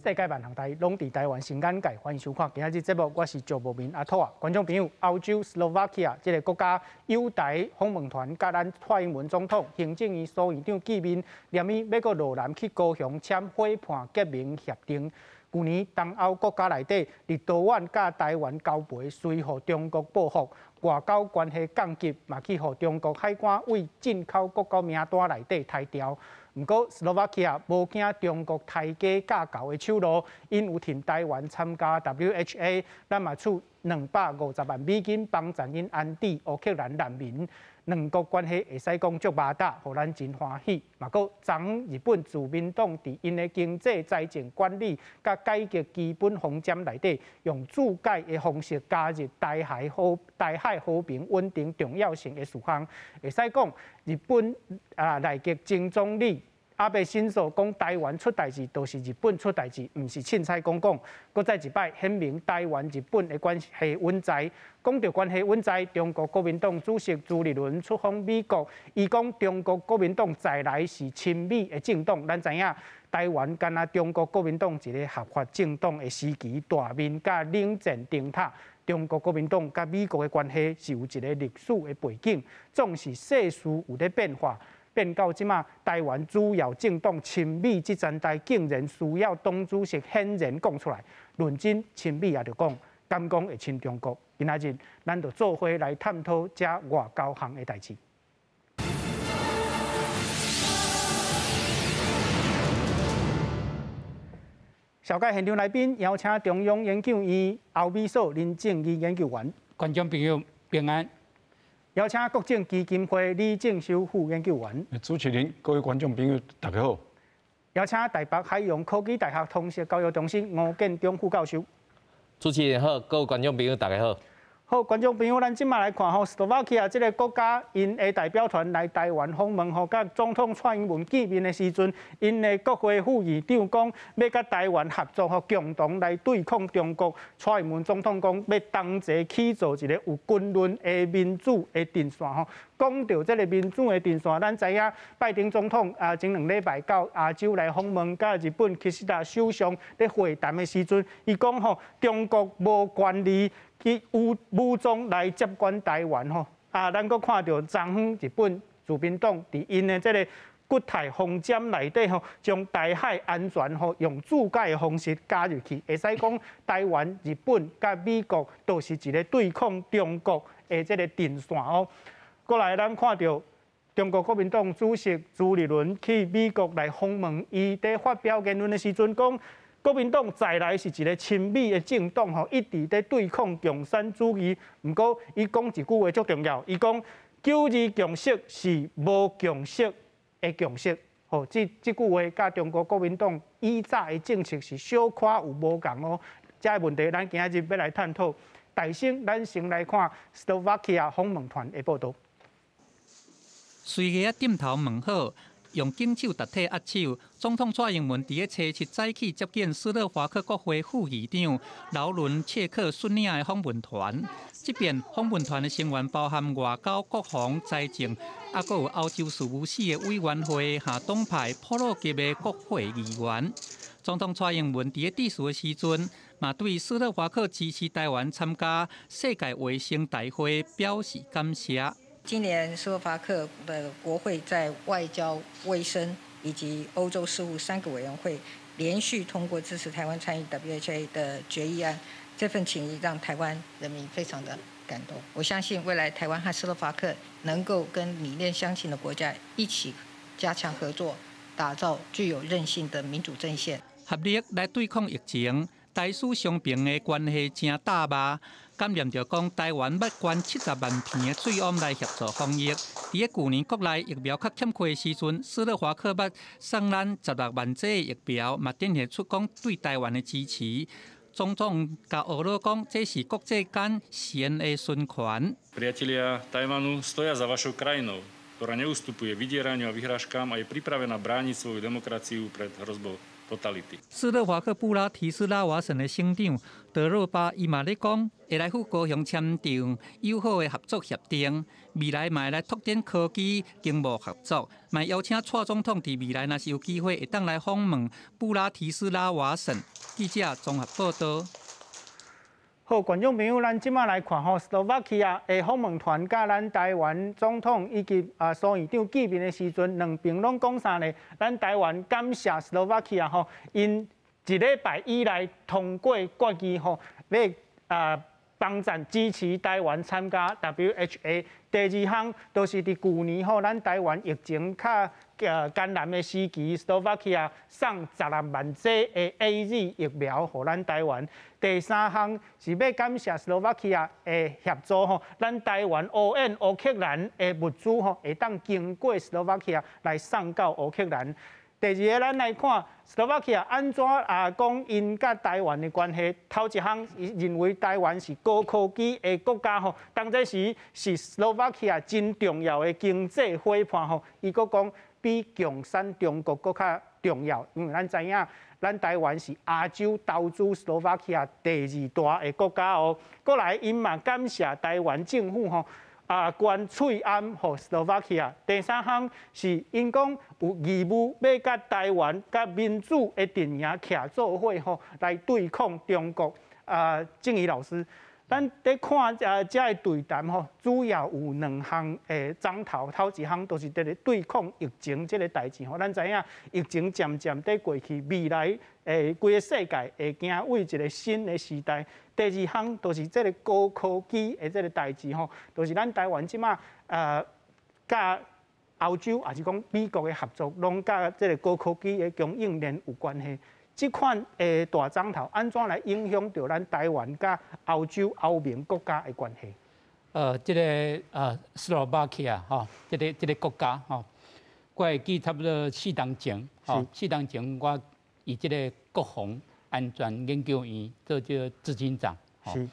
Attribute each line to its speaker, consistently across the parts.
Speaker 1: 世界万行台拢伫台湾新眼界，欢迎收看今日节目，我是赵无明阿土啊。观众朋友，欧洲 Slovakia 这个国家友台访问团，甲咱蔡英文总统、行政院苏院长见面，连伊要个落南去高雄签伙伴革命协定。去年东欧国家内底，立陶宛甲台湾交陪，随互中国报复，外交关系降级，嘛去互中国海关为进口国家名单内底抬掉。不过，Slovakia 无惊中国抬价价高的手路，因有挺台湾参加 WHA， 咱嘛出250万美金帮助因安置乌克兰难民。两国关系会使讲足擘大，互咱真欢喜。嘛，搁昨日本自民党伫因的经济财政管理甲改革基本方针内底，用注解的方式加入台海和平稳定重要性的事项，会使讲日本内阁前总理安倍晋三讲台湾出代志，都是日本出代志，毋是凊彩讲。搁再一摆显明台湾日本的关系稳在。讲到关系稳在，中国国民党主席朱立伦出访美国，伊讲中国国民党再来是亲美的政党。咱知影台湾敢若中国国民党一个合法政党的时期，大面甲冷战灯塔。中国国民党甲美国的关系是有一个历史的背景，总是世事有咧变化。变到即马，台湾主要政党亲美这站台，竟然需要党主席显然讲出来，论真亲美也着讲，敢讲会亲中国。今仔日，咱就做伙来探讨这外交项的代志。小介现场来宾邀请中央研究院欧美所林正义研究员，观众朋友平安。邀请国政基金会李正修副研究员，
Speaker 2: 主持人、各位观众朋友，大家好。
Speaker 1: 邀请台北海洋科技大学通识教育中心吴建中副教授。
Speaker 3: 主持人好，各位观众朋友，大家好。
Speaker 1: 好，观众朋友，咱即马来看吼，Slovakia 这个国家，因的代表团来台湾访问吼，甲总统蔡英文见面的时阵，因的国会副议长讲要甲台湾合作吼，共同来对抗中国。蔡英文总统讲要同齐起造一个有均匀的民主的阵线吼。讲到这个民主的阵线，咱知影拜登总统前2礼拜到亚洲来访问，甲日本岸田首相咧会谈的时阵，伊讲吼，中国无权利去武装来接管台湾吼，咱阁看到昨昏日本自民党伫因的这个国台方针内底吼，将台海安全吼用注解的方式加入去，会使讲台湾、日本甲美国都是一个对抗中国的这个阵线哦。过来，咱看到中国国民党主席朱立伦去美国来访问，伊在发表言论的时阵讲。国民党再来是一个亲美的政党吼，一直在对抗共产主义。不过，伊讲一句话足重要，伊讲9·2共识是无共识的共识。吼，这句话甲中国国民党以早的政策是小可有无共哦。这个问题，咱今日要来探讨。大先，咱先来看 Slovakia 访问团的报道。
Speaker 4: 随个点头问好。用紧手搭体握手，总统蔡英文伫个初7早起接见斯洛伐克国会副议长劳伦切克率领的访问团。这边访问团的成员包含外交、国防、财政，还有欧洲事务司的委员会下党派普罗级的国会议员。总统蔡英文伫个致辞的时阵，嘛对斯洛伐克支持台湾参加世界卫生大会表示感谢。
Speaker 5: 今年斯洛伐克的国会在外交、卫生以及欧洲事务3个委员会连续通过支持台湾参与 WHA 的决议案，这份情谊让台湾人民非常的感动。我相信未来台湾和斯洛伐克能够跟理念相近的国家一起加强合作，打造具有韧性的民主阵线，
Speaker 4: 合力来对抗疫情。台苏双边的关系正大吧？感念着讲，台湾要捐70万瓶的水颔来协助防疫。伫个去年国内疫苗较欠缺的时阵，斯洛伐克要送咱16万剂的疫苗，嘛展现出讲对台湾的支持。总统甲俄罗讲，这是国际间善的循环。
Speaker 6: Priatelia Tajvanu stoja za vašou krajinou, ktorá neustupuje vydieraniu a vyhrážkám a je pripravená brániť svoju demokraciu pred hrozbou。
Speaker 4: 斯洛伐克布拉提斯拉瓦省的省长德罗巴伊嘛咧讲，会来赴高雄签订友好的合作协定，未来嘛会来拓展科技经贸合作，嘛邀请蔡总统伫未来若是有机会会当来访问布拉提斯拉瓦省。记者综合报道。
Speaker 1: 好，观众朋友，咱即马来看吼，斯洛伐克的访问团甲咱台湾总统以及苏院长见面的时阵，两边拢讲啥呢？咱台湾感谢斯洛伐克吼，因一礼拜以来通过决议吼，要帮赞支持台湾参加 WHO。第二项就是伫去年吼，咱台湾疫情较艰难的时期，斯洛伐克送16万剂的 AZ 疫苗予咱台湾。第三项是要感谢斯洛伐克的协助吼，咱台湾乌克兰的物资吼，会当经过斯洛伐克来送到乌克兰。第二个，咱来看斯洛伐克安怎讲因甲台湾的关系。头一项，伊认为台湾是高科技的国家吼，当这时是斯洛伐克真重要的经济伙伴吼。伊佫讲比共产中国佫较重要，因为咱知影，咱台湾是亚洲投资斯洛伐克第2大的国家哦。佫来，因嘛感谢台湾政府吼。捐翠安予斯洛伐克。第三项是因讲有义务要甲台湾、甲民主的阵营徛做伙吼，来对抗中国。正义老师，咱在看这个对谈吼，主要有2项章头。头一项就是伫咧对抗疫情这个代志吼。咱知影疫情渐渐在过去，未来规个世界会行为一个新的时代。第二项就是这个高科技的这个代志吼，就是咱台湾即马甲欧洲也是讲美国的合作，拢甲这个高科技的供应链有关系。这款大章头安怎来影响到咱台湾甲欧洲欧盟国家的关系？
Speaker 7: 这个斯洛伐克吼，这个国家吼，我会记差不多4年前，吼4年前我以这个国防安全研究院做这个执行长，
Speaker 1: 是。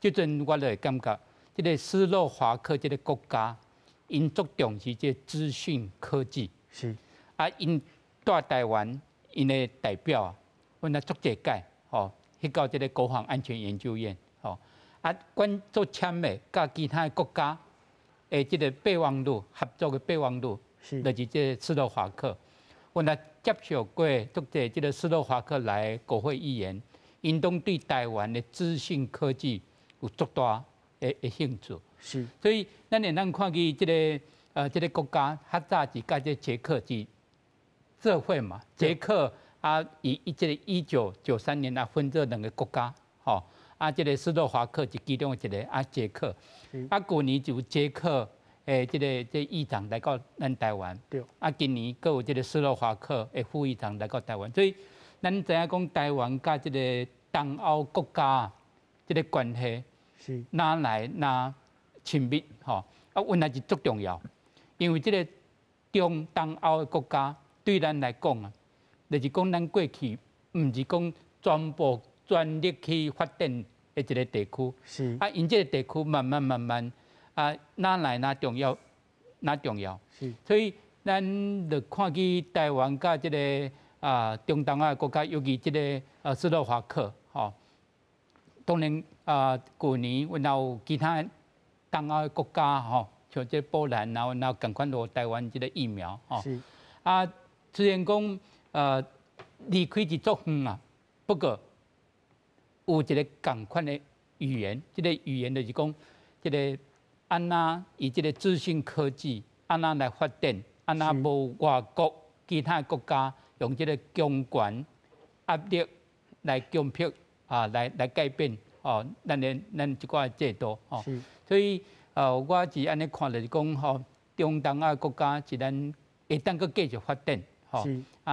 Speaker 7: 即阵我就会感觉，这个斯洛伐克这个国家，因足重视这资讯科技。
Speaker 1: 是。
Speaker 7: 因带台湾，因的代表阮也足济届，吼，去到这个国防安全研究院，吼。阮做签的，甲其他国家的这个备忘录合作的备忘录，就是这斯洛伐克。阮也接受过足济这个斯洛伐克来国会议员，因拢对台湾的资讯科技有足大的兴趣。
Speaker 1: 是，
Speaker 7: 所以咱看去这个国家，较早是甲这捷克是做伙嘛，捷克以这个1993年分做2个国家，吼。这个斯洛伐克是其中一个，捷克，去年就捷克这个议长来到咱台湾，
Speaker 1: 对，
Speaker 7: 今年佫有这个斯洛伐克的副议长来到台湾，所以咱知影讲台湾甲这个东欧国家这个关系是哪来哪亲密吼，阮也是足重要，因为这个东欧的国家对咱来讲就是讲咱过去毋是讲全力去发展的一个地区，
Speaker 1: 是
Speaker 7: 因这个地区慢慢哪来哪重要，
Speaker 1: 是，
Speaker 7: 所以咱就看去台湾甲这个中东亚国家，尤其这个斯洛伐克，吼，当然去年阮也有其他东欧的国家，吼，像这波兰，然后共款落台湾这个疫苗，吼，
Speaker 1: 是
Speaker 7: 虽然讲离开是足远不过。有一个共款的语言，这个语言就是讲，这个安那以这个资讯科技安那来发展，安那无外国其他国家用这个强权压力来强迫来改变咱即个制度所以我是安尼看就是讲中东亚国家是咱会当佫继续发展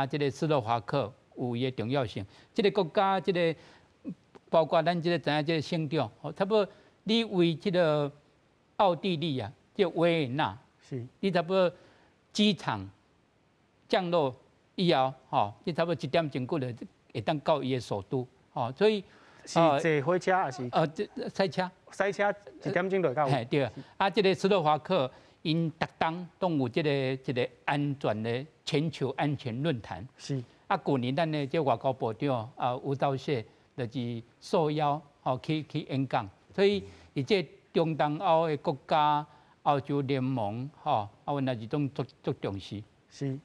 Speaker 7: 这个斯洛伐克有伊的重要性，这个国家这个。包括咱这个知影这个省长，差不多你为这个奥地利这维也纳，你差不多机场降落以后，你差不多1点钟过来会当到伊的首都，所以
Speaker 1: 是坐火车还是？
Speaker 7: 塞车。
Speaker 1: 塞车1点钟就到。
Speaker 7: 对，这个斯洛伐克因逐冬都有这个安全的全球安全论坛。
Speaker 1: 是。
Speaker 7: 去年咱的这外交部长吴钊燮。就是受邀去演讲，所以以这中东欧的国家、欧洲联盟阮也是足重视。
Speaker 1: 是，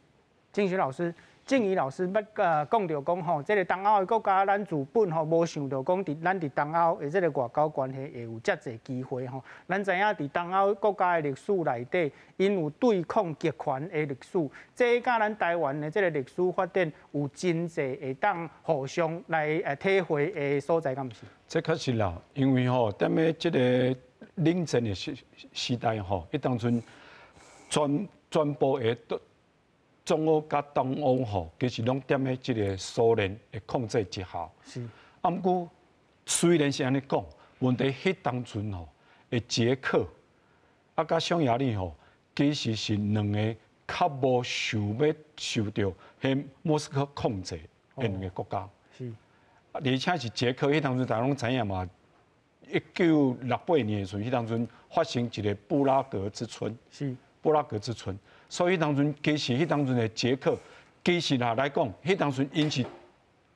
Speaker 1: 金雪老师，正义老师讲到讲吼，这个东欧的国家，咱自本吼无想到讲咱伫东欧的这个外交关系会有遮侪机会吼。咱知影伫东欧国家的历史内底，因有对抗极权的历史，这甲咱台湾的这个历史发展有真侪会当互相来体会的所在，敢毋是？
Speaker 2: 这确实啦，因为吼，踮咧这个冷战的时代吼，迄当阵全部的中欧甲东欧吼，其实拢踮咧即个苏联的控制之下。
Speaker 1: 是。
Speaker 2: 啊，毋过虽然是安尼讲，问题迄当阵吼，的捷克啊甲匈牙利吼，其实是两个较无想要受到迄莫斯科控制的两个国家。
Speaker 1: 是。
Speaker 2: 而且是捷克，迄当阵大家拢知影嘛，1968年的时阵，迄当阵发生一个布拉格之春。
Speaker 1: 是。
Speaker 2: 布拉格之春，所以迄当阵其实迄当阵的捷克，其实来讲，迄当阵因是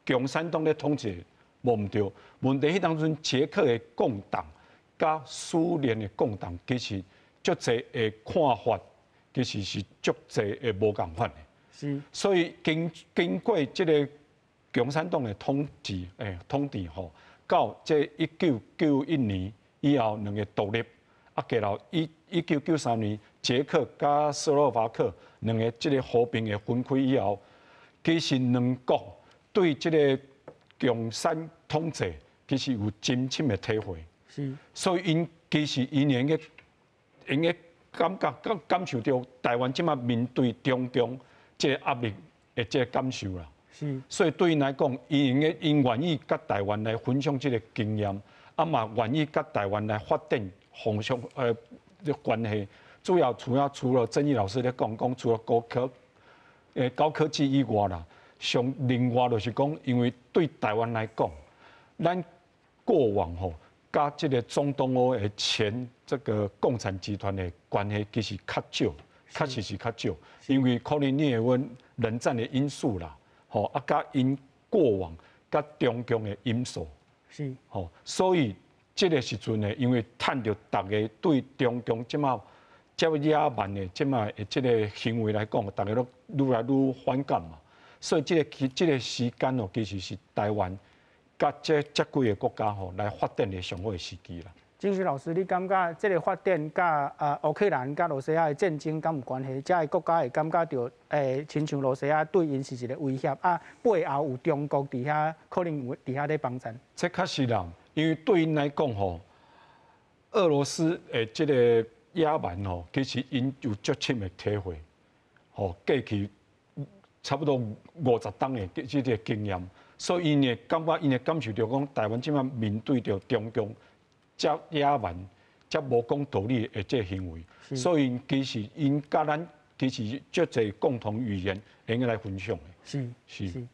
Speaker 2: 共产党咧统治，无毋对。问题迄当阵捷克的共党甲苏联的共党，其实足侪的看法，其实是足侪的无共款的。
Speaker 1: 是。
Speaker 2: 所以经过即个共产党的统治吼，到这1991年以后两个独立，啊，加到1993年。捷克甲斯洛伐克两个即个和平的分开以后，其实两国对即个共产统治其实有真深的体会。
Speaker 1: 是。
Speaker 2: 所以其实因个感受到台湾即马面对中共即个压力的即个感受啦。
Speaker 1: 是。
Speaker 2: 所以对因来讲，因愿意甲台湾来分享即个经验，啊嘛愿意甲台湾来发展互相关系。主要除了曾毅老师咧讲，除了高科技以外啦，另外就是讲，因为对台湾来讲，咱过往吼，甲这个中东欧的前这个共产集团的关系其实较少，确实是较少，因为可能你会问冷战的因素啦，吼啊，甲因过往甲中共的因素，
Speaker 1: 是，
Speaker 2: 吼，所以这个时阵呢，因为趁着大家对中共即马较野蛮的即卖的即个行为来讲，大家都愈来愈反感嘛。所以这个时间哦，其实是台湾甲这几个国家吼来发展的上好的时机啦。
Speaker 1: 金水老师，你感觉这个发展甲乌克兰甲罗西亚的战争敢有关系？这个国家会感觉到亲像罗西亚对因是一个威胁啊，背后有中国伫遐可能有伫遐咧帮衬。
Speaker 2: 这确实啦，因为对因来讲吼，俄罗斯的这个野蛮吼，其实因有足深的体会，吼过去差不多50档的这个经验，所以因会感觉，因会感受到讲台湾即摆面对着中共遮野蛮、遮无讲道理的这行为，所以其实因甲咱其实足侪共同语言，应该来分享的。是。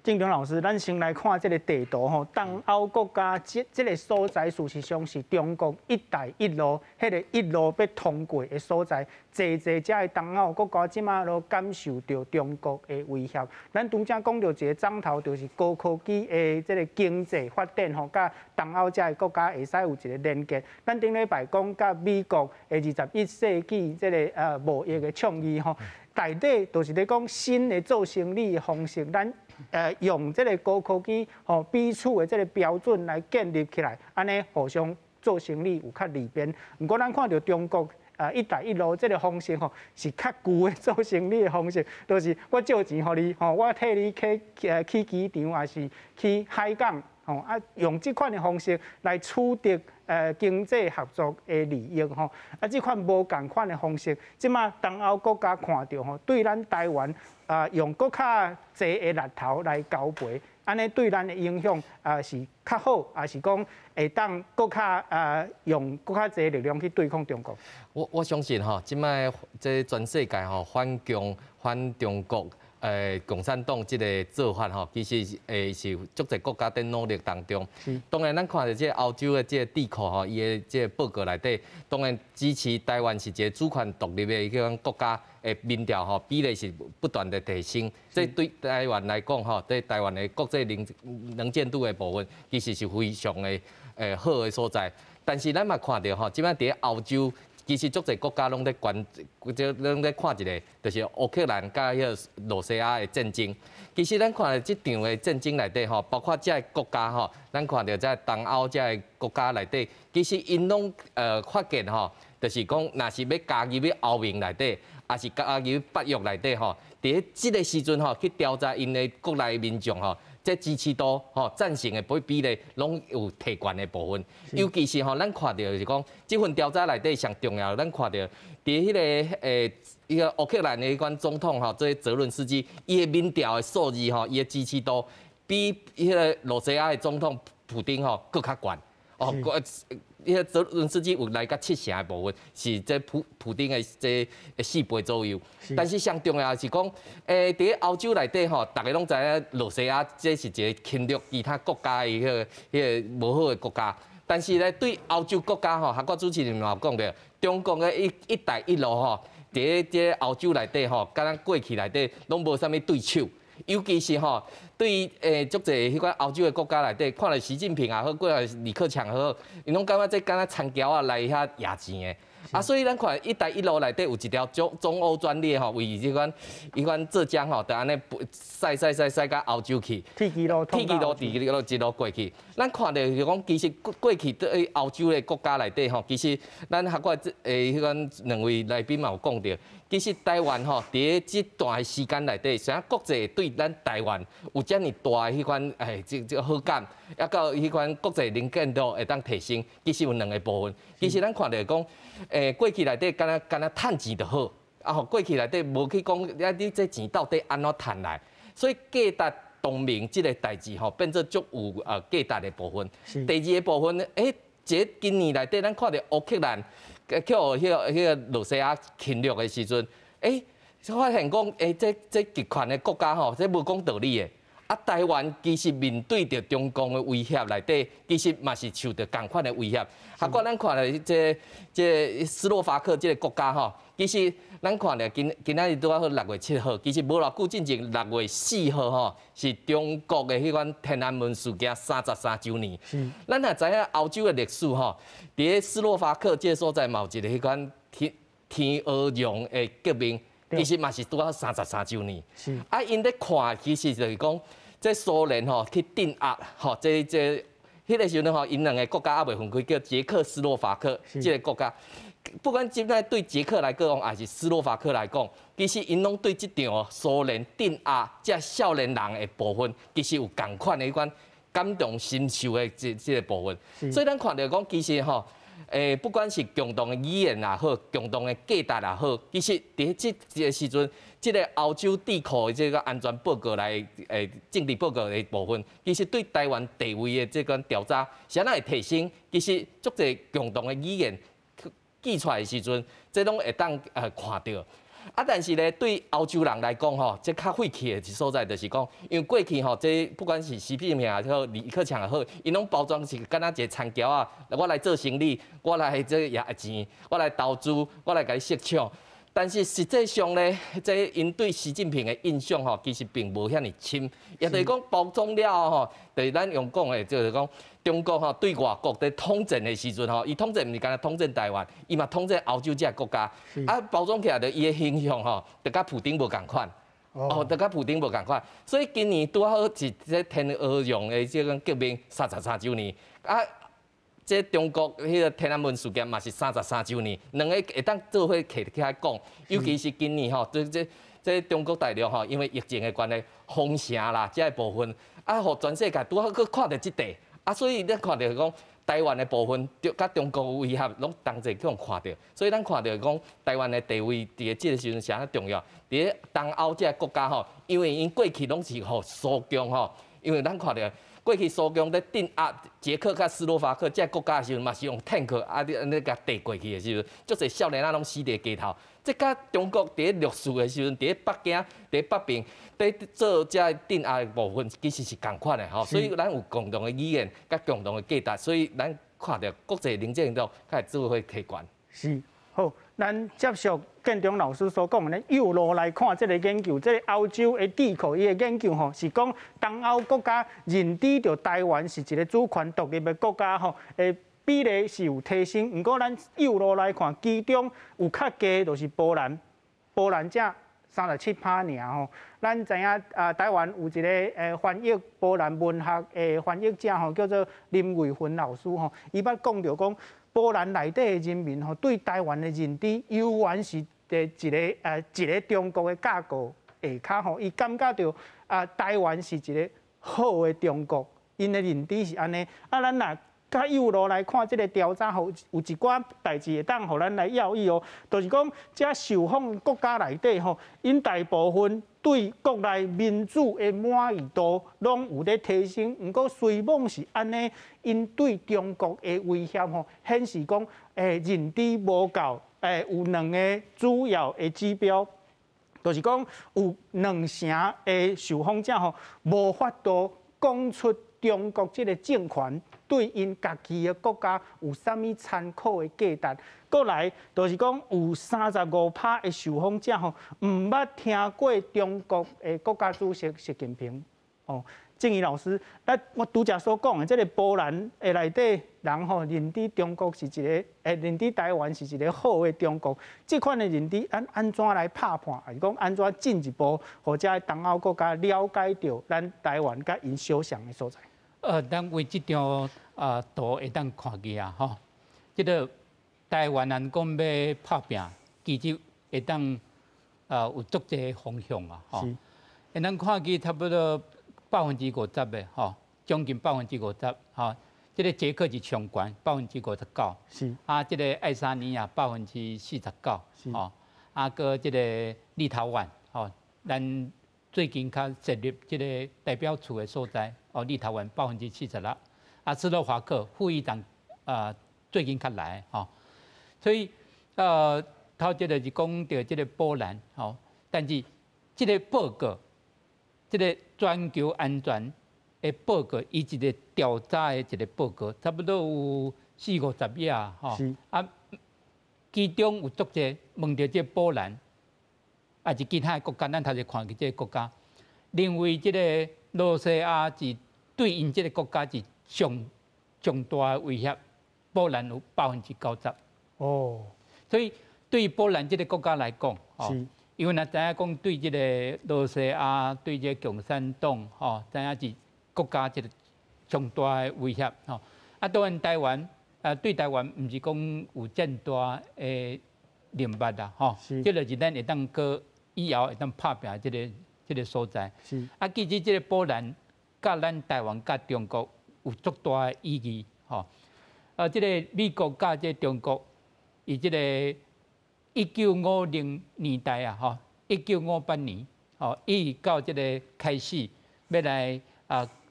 Speaker 1: 正常老师，咱先来看这个地图吼，东欧国家这个所在，事实上是中国“一带一路”迄个一路要通过的所在。这遮的东欧国家即马都感受到中国的威胁。咱拄则讲到一个章头，就是高科技的这个经济发展吼，甲东欧遮的国家会使有一个连接。咱顶礼拜讲甲美国的21世纪这个贸易的倡议吼，内底就是咧讲新的做生意的方式，咱。用这个高科技吼彼此的这个标准来建立起来，安尼互相做生意有较利便。不过咱看到中国“一带一路”这个方式吼，是较旧的做生意的方式，就是我借钱互你吼，我替你去机场，还是去海港吼啊，用这款的方式来取得经济合作的利益吼。啊，这款无共款的方式，即马东欧国家看到吼，对咱台湾。用搁较侪的力头来交陪，安尼对咱的影响是较好，还是讲会当搁较用搁较侪力量去对抗中国？
Speaker 3: 我相信吼，即摆这全世界吼反共反中国。共产党即个做法吼，其实是足侪国家在努力当中。当然，咱看到即个欧洲的即个智库吼，伊的即个报告内底，当然支持台湾是一个主权独立的一个国家的民调吼，比例是不断的提升。这对台湾来讲吼，对台湾的国际能见度的部分，其实是非常的好的所在。但是咱嘛看到吼，即摆伫欧洲。其实足侪国家拢在关，拢在看一个，就是乌克兰甲迄个罗西亚的战争。其实咱看到即场的战争内底吼，包括这国家吼，咱看到在东欧这国家内底，其实因拢发现吼，就是讲，若是要加入去欧盟内底，也是加入北约内底吼，伫即个时阵吼，去调查因的国内民众吼。这支持度吼赞成的比例拢有提悬的部分，尤其是吼咱看到就是讲，这份调查内底上重要，咱看到伫迄个乌克兰的迄款总统吼，这泽伦斯基，伊的民调的数字吼，伊的支持度比迄个罗西亚的总统普丁吼更较悬哦。迄个泽伦斯基有来到70%的部分，是这普丁的这4倍左右。但是上重要的是讲，伫欧洲内底吼，大家拢知影罗西亚这是一个侵略其他国家的迄个无好的国家。但是咧，对欧洲国家吼，韩国主持人嘛讲着，中共的一带一路吼，伫这欧洲内底吼，敢若过去内底拢无啥物对手。尤其是吼，对足侪迄款欧洲的国家内底，看到习近平也好，过来李克强也好，因拢感觉这敢若参交啊来遐压钱的。啊，所以咱看一带一路内底有一条中欧专列吼，为迄款浙江吼，就安尼塞到欧洲去，
Speaker 1: 铁基路
Speaker 3: 一路过去。咱看到就讲，其实过去对欧洲的国家内底吼，其实咱学过迄款两位来宾嘛有讲到，其实台湾吼，伫即段时间内底，像国际对咱台湾有遮尔大迄款这好感，也到迄款国际能见度会当提升，其实有两个部分。其实咱看到讲。过去内底敢若趁钱就好，啊吼，过去内底无去讲，你这钱到底安怎趁来？所以价值同盟这个代志吼，变做足有价值的部分。第二个部分，这今年内底咱看到乌克兰叫迄个罗西亚侵略的时阵，发现讲，这极权的国家吼，这无讲道理的。啊，台湾其实面对着中共的威胁内底，其实嘛是受到同款的威胁。还过咱看到这斯洛伐克这个国家吼，其实咱看到今仔日拄好6月7号，其实无偌久之前6月4号吼，是中国的迄款天安门事件33周年。咱也知影欧洲的历史吼，伫斯洛伐克这个所在嘛有一个迄款天鹅绒的革命。其实嘛是拄好33周年，啊，因咧看，其实就是讲，这苏联吼去镇压吼，迄个时阵吼，因两个国家也未分开，叫捷克斯洛伐克这个国家。不管现在对捷克来讲，还是斯洛伐克来讲，其实因拢对这场苏联镇压这少年人的部分，其实有同款的迄款感同身受的这个部分。所以咱看到讲，其实吼。不管是共同的语言也好，共同的价值也好，其实伫这个时阵，这个欧洲智库的这个安全报告来政治报告的部分，其实对台湾地位的这个调查，是安怎会提升？其实足侪共同的语言记出来的时阵，这拢会当看到。啊，但是咧，对欧洲人来讲吼，这较晦气的所在就是讲，因为过去吼，这不管是习近平也好，李克强也好，因拢包装是敢若一个参交啊，我来做生意，我来这压钱，我来投资，我来甲你设厂。但是实际上咧，这因对习近平的印象吼，其实并无遐尼深，也就是讲包装了吼，就是咱用讲的，就是讲中国吼对外国的统战的时阵吼，伊统战毋是干那统战台湾，伊嘛统战欧洲这个国家，啊包装起来的伊的形象吼，就甲普丁无共款，就甲普丁无共款，所以今年拄好是这天鹅绒的这个革命33周年啊。这中国迄个天安门事件嘛是33周年，两个会当做伙起来讲，尤其是今年吼，这中国大陆吼，因为疫情的关系，封城啦，这部分啊，互全世界拄好去看到这地，啊，所以咱看到讲台湾的部分，甲中国威胁，拢同齐去互看到，所以咱看到讲台湾的地位伫这个时阵是安重要，伫东欧这个国家吼，因为因过去拢是互苏强吼，因为咱看到。过去苏强在镇压捷克甲斯洛伐克这国家的时候，嘛是用坦克啊，安尼甲逮过去的时候，足侪少年仔拢死伫街头。这甲中国伫历史的时阵，伫北京、伫北平，伫做这镇压的部分，其实是同款的吼。所以咱有共同的语言，甲共同的价值，所以咱看到国际能见度，较会做伙提悬。
Speaker 1: 是好，咱接受建中老师所讲的右路来看这个研究，这个欧洲的智库伊的研究吼，是讲东欧国家认知着台湾是一个主权独立的国家吼，比例是有提升，不过咱右路来看，其中有较低就是波兰，波兰只37%尔吼。咱知影台湾有一个翻译波兰文学的翻译者吼，叫做林伟芬老师吼，伊捌讲着讲，波兰内底的人民吼，对台湾的认知，犹原是一个中国的架构下骹吼，伊感觉到台湾是一个好的中国，因的认知是安尼。咱若较右路来看，即个调查吼，有一寡代志会当互咱来要义哦，就是讲，遮受访国家内底吼，因大部分对国内民主的满意度拢有咧提升，毋过虽望是安尼，因对中国的威胁吼，显示讲，认知无够，有两个主要的指标，就是讲有2成的受访者吼，无法度讲出中国即个政权对因家己的国家有啥物参考的价值。过来就是讲有35%的受访者吼，毋捌听过中国的国家主席习近平。哦，正义老师，我拄则所讲的，即个波兰的内底人吼，认知中国是一个，认知台湾是一个好的中国。这款的认知，安怎来拍判？还是讲安怎进一步，或者东欧国家了解到咱台湾甲因相像的所在？
Speaker 7: 咱为这张图会当看见啊，吼，这个台湾人讲要拍拼，其实会当有足侪方向啊，吼。咱看见差不多50%的，吼，将近50%，吼。这个捷克是上悬59%，
Speaker 1: 是。
Speaker 7: 这个爱沙尼亚49%，吼。搁这个立陶宛，吼，咱最近较设立这个代表处的所在，立陶宛46%，斯洛伐克副议长最近较来，吼，所以头一个是讲到这个波兰，吼，但是这个报告，这个全球安全的报告，伊一个调查的一个报告，差不多有40-50页，吼，其中有足侪问到这波兰。还是其他的国家，咱头先看去这个国家，认为这个罗西亚是对因这个国家是上大的威胁。波兰有90%。
Speaker 1: 哦，
Speaker 7: 所以对波兰这个国家来讲，因为咱知影讲对这个罗西亚、对这个共产党，知影是国家一个上大的威胁。当然台湾，对台湾唔是讲有真大的认识啦，这个是咱会当个。以后会当拍拼这个所在，其实这个波兰、甲咱台湾、甲中国有足大的意义，吼。这个美国甲这中国，以这个1950年代啊，吼，1958年，吼，伊到这个开始要来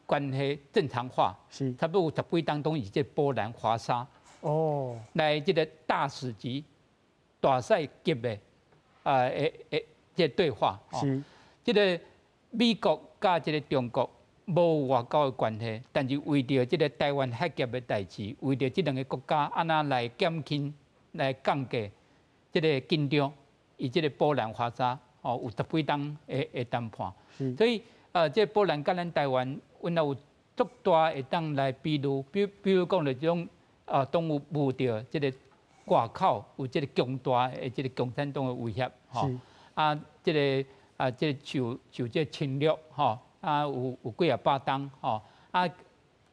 Speaker 7: 关系正常化，差不多有10几当中以这波兰、华沙，哦，来这个大使级、大赛级的这对话，这个美国甲这个中国无外交的关系，但是为着这个台湾海峡的代志，为着这两个国家安那来减轻、来降低这个紧张，以这个波兰、华沙有10几档的谈判，所以这波兰甲咱台湾，阮有足大会当来比如讲了这种动物遇到这个外口有这个强大的这个共产党的威胁，吼。这个受这侵略，吼，有几百档，吼，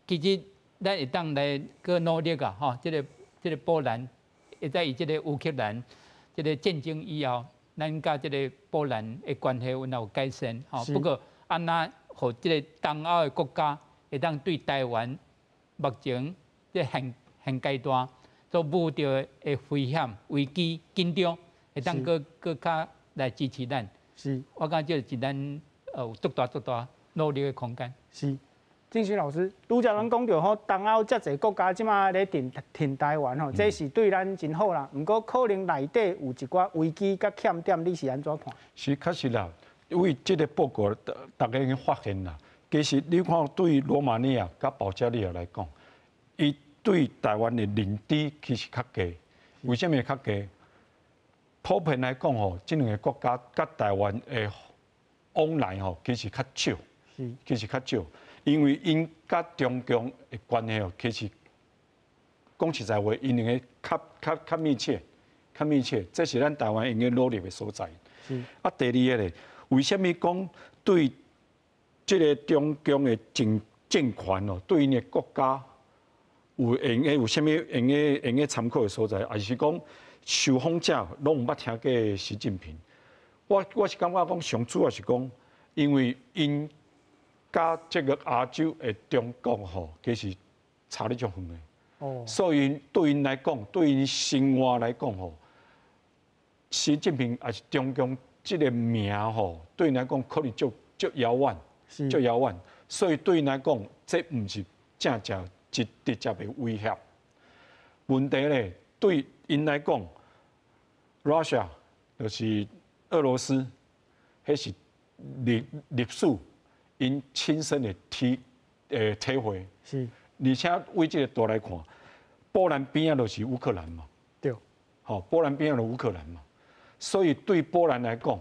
Speaker 7: 其实咱会当来个努力啊，吼，这个波兰，会在以这个乌克兰这个战争以后，咱甲这个波兰的关系有改善，吼。不过安那，互这个东欧的国家会当对台湾目前这现阶段所遇到的危险、危机、紧张，会当更较。来支持咱，我感觉这是咱有足大努力的空间。
Speaker 1: 是，正勋老师，拄则咱讲到吼，东欧遮侪国家即马咧挺台湾吼，这是对咱真好啦。毋过可能内底有一寡危机甲欠点，你是安怎看？
Speaker 2: 是确实啦，因为这个报告大家已经发现啦。其实你看，对罗马尼亚甲保加利亚来讲，伊对台湾的认知其实较低。为什么较低？普遍来讲吼，这两个国家甲台湾的往来吼，其实较少，因为因甲中共的关系吼，其实讲实在话，因用个较密切，这是咱台湾应该努力的所在。啊，第二个咧，为什么讲对这个中共的政权哦，对因的国家有啥物用个参考的所在，还是讲受访者拢毋捌听过习近平？我是感觉讲上主要是讲，因为因甲这个亚洲的中国吼，其实差得足远的。哦。所以对因来讲，对因生活来讲吼，习近平也是中共这个名吼，对因来讲可能足遥远，足遥远。所以对因来讲，这毋是正直接的威胁。问题咧，对因来讲 ，Russia 就是俄罗斯，迄是历史因亲身的体会。是。而且为这个度来看，波兰边啊就是乌克兰嘛。对。好，波兰边啊就乌克兰嘛。所以对波兰来讲，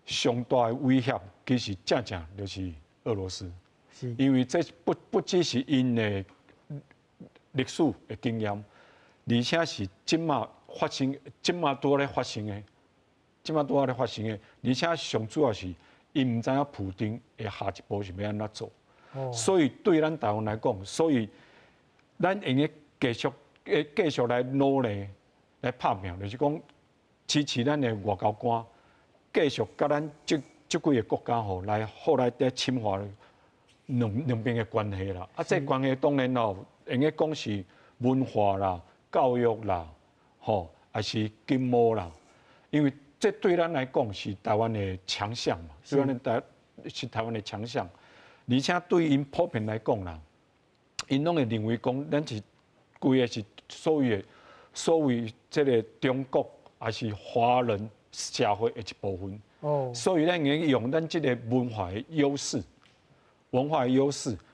Speaker 2: 上大的威胁其实正就是俄罗斯。是。因为这不只是因的历史的经验，而且是即马发生，即马拄咧发生的，而且上主要是因毋知影普丁的下一步是要安怎做。哦。所以对咱台湾来讲，所以咱应该继续来努力来拍拼，就是讲支持咱的外交官，继续甲咱这几个国家吼来深化两边的关系啦。啊，这关系当然咯。应该讲是文化啦、教育啦，吼，还是经贸啦，因为这对咱来讲是台湾的强项嘛，是台湾的强项，而且对因普遍来讲啦，因拢会认为讲咱是规个是所谓这个中国还是华人社会的一部分，哦，所以咱应该用咱这个文化的优势。